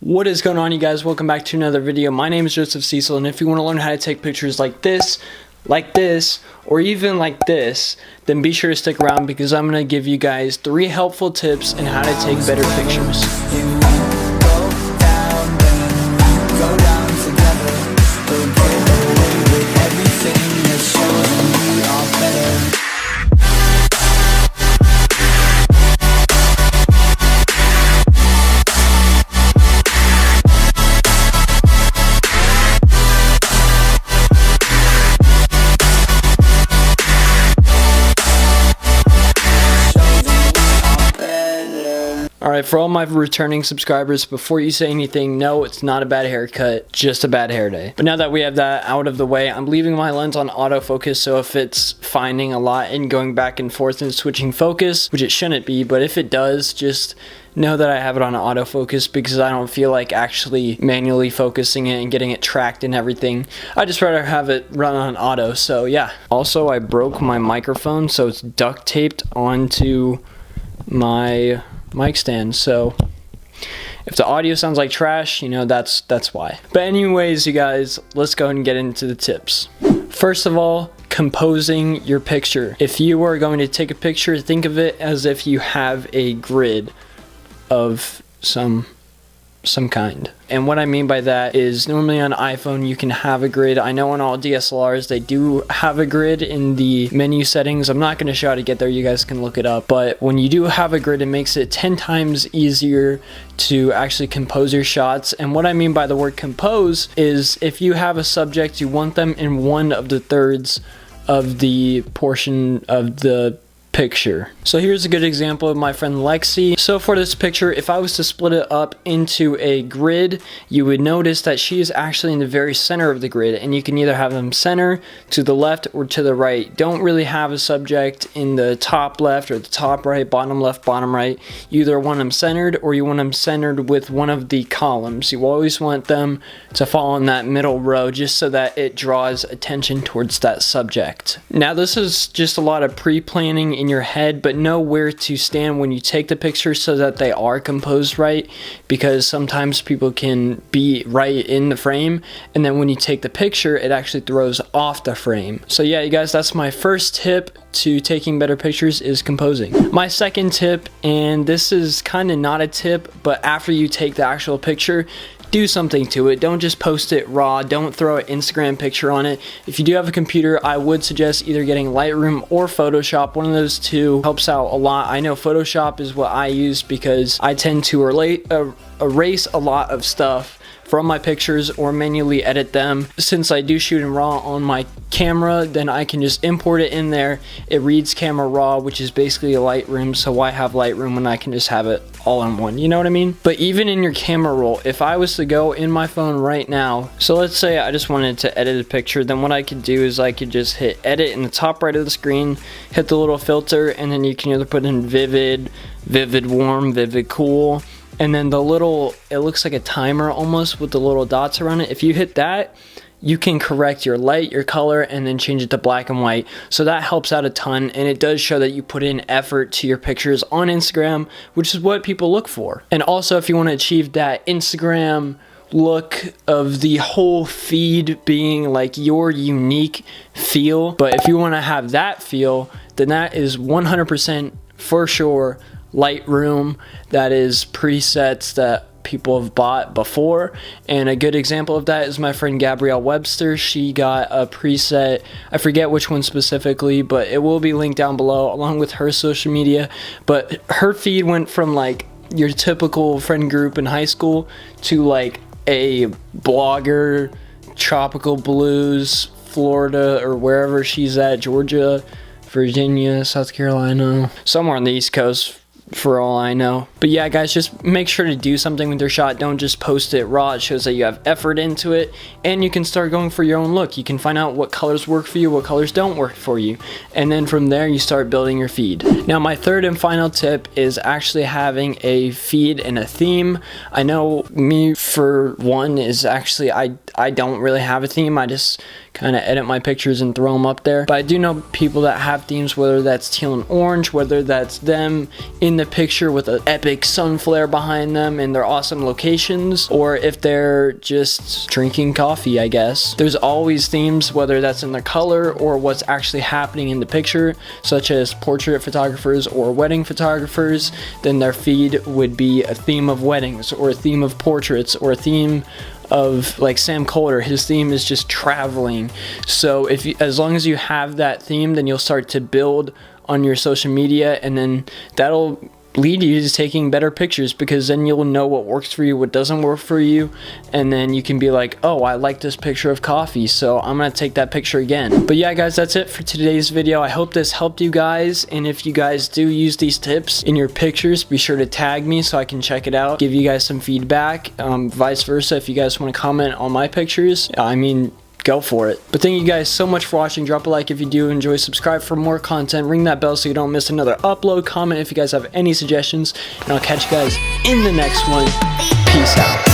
What is going on, you guys? Welcome back to another video. My name is Joseph Cecil, and if you want to learn how to take pictures like this, or even like this, then be sure to stick around because I'm going to give you guys 3 helpful tips on how to take better pictures. Alright, for all my returning subscribers, before you say anything, no, it's not a bad haircut, just a bad hair day. But now that we have that out of the way, I'm leaving my lens on autofocus, so if it's finding a lot and going back and forth and switching focus, which it shouldn't be, but if it does, just know that I have it on autofocus because I don't feel like actually manually focusing it and getting it tracked and everything. I just rather have it run on auto, so yeah. Also, I broke my microphone, so it's duct taped onto my mic stand, so if the audio sounds like trash, you know, that's why. But anyways, you guys, let's go and get into the tips. First of all, composing your picture. If you are going to take a picture, think of it as if you have a grid of some kind. And what I mean by that is normally on iPhone you can have a grid. I know on all DSLRs they do have a grid in the menu settings. I'm not going to show how to get there, you guys can look it up. But when you do have a grid, it makes it 10 times easier to actually compose your shots. And what I mean by the word compose is if you have a subject, you want them in one of the thirds of the portion of the picture. So here's a good example of my friend Lexi. So for this picture, if I was to split it up into a grid, you would notice that she is actually in the very center of the grid, and you can either have them center, to the left, or to the right. Don't really have a subject in the top left or the top right, bottom left, bottom right. You either want them centered or you want them centered with one of the columns. You always want them to fall in that middle row just so that it draws attention towards that subject. Now this is just a lot of pre-planning in your head, but know where to stand when you take the picture so that they are composed right, because sometimes people can be right in the frame and then when you take the picture it actually throws off the frame. So yeah, you guys, that's my first tip to taking better pictures, is composing. My second tip, and this is kind of not a tip, but after you take the actual picture, do something to it. Don't just post it raw. Don't throw an Instagram picture on it. If you do have a computer, I would suggest either getting Lightroom or Photoshop. One of those two helps out a lot. I know Photoshop is what I use because I tend to erase a lot of stuff from my pictures or manually edit them. Since I do shoot in RAW on my camera, then I can just import it in there. It reads camera raw, which is basically a Lightroom, so why have Lightroom when I can just have it all in one, you know what I mean? But even in your camera roll, if I was to go in my phone right now, so let's say I just wanted to edit a picture, then what I could do is I could just hit edit in the top right of the screen, hit the little filter, and then you can either put in vivid, vivid warm, vivid cool, and then the little, it looks like a timer almost with the little dots around it. If you hit that, you can correct your light, your color, and then change it to black and white. So that helps out a ton, and it does show that you put in effort to your pictures on Instagram, which is what people look for. And also, if you want to achieve that Instagram look of the whole feed being like your unique feel, but if you want to have that feel, then that is 100% for sure Lightroom. That is presets that people have bought before, and a good example of that is my friend Gabrielle Webster. She got a preset, I forget which one specifically, but it will be linked down below along with her social media. But her feed went from like your typical friend group in high school to like a blogger, tropical blues, Florida or wherever she's at, Georgia, Virginia, South Carolina, somewhere on the East Coast for all I know. But yeah, guys, just make sure to do something with your shot. Don't just post it raw. It shows that you have effort into it, and you can start going for your own look. You can find out what colors work for you, what colors don't work for you, and then from there you start building your feed. Now my third and final tip is actually having a feed and a theme. I know me, for one, is actually I don't really have a theme. I just kind of edit my pictures and throw them up there. But I do know people that have themes, whether that's teal and orange, whether that's them in the picture with an epic sun flare behind them and their awesome locations, or if they're just drinking coffee, I guess. There's always themes, whether that's in the color or what's actually happening in the picture, such as portrait photographers or wedding photographers. Then their feed would be a theme of weddings, or a theme of portraits, or a theme of, like Sam Coulter, his theme is just traveling. So if you, as long as you have that theme, then you'll start to build on your social media, and then that'll lead you to taking better pictures, because then you'll know what works for you, what doesn't work for you, and then you can be like, oh, I like this picture of coffee, so I'm gonna take that picture again. But yeah, guys, that's it for today's video. I hope this helped you guys, and if you guys do use these tips in your pictures, be sure to tag me so I can check it out, give you guys some feedback. Vice versa, if you guys want to comment on my pictures, I mean, go for it. But thank you guys so much for watching. Drop a like if you do enjoy, subscribe for more content, ring that bell so you don't miss another upload, comment if you guys have any suggestions, and I'll catch you guys in the next one. Peace out.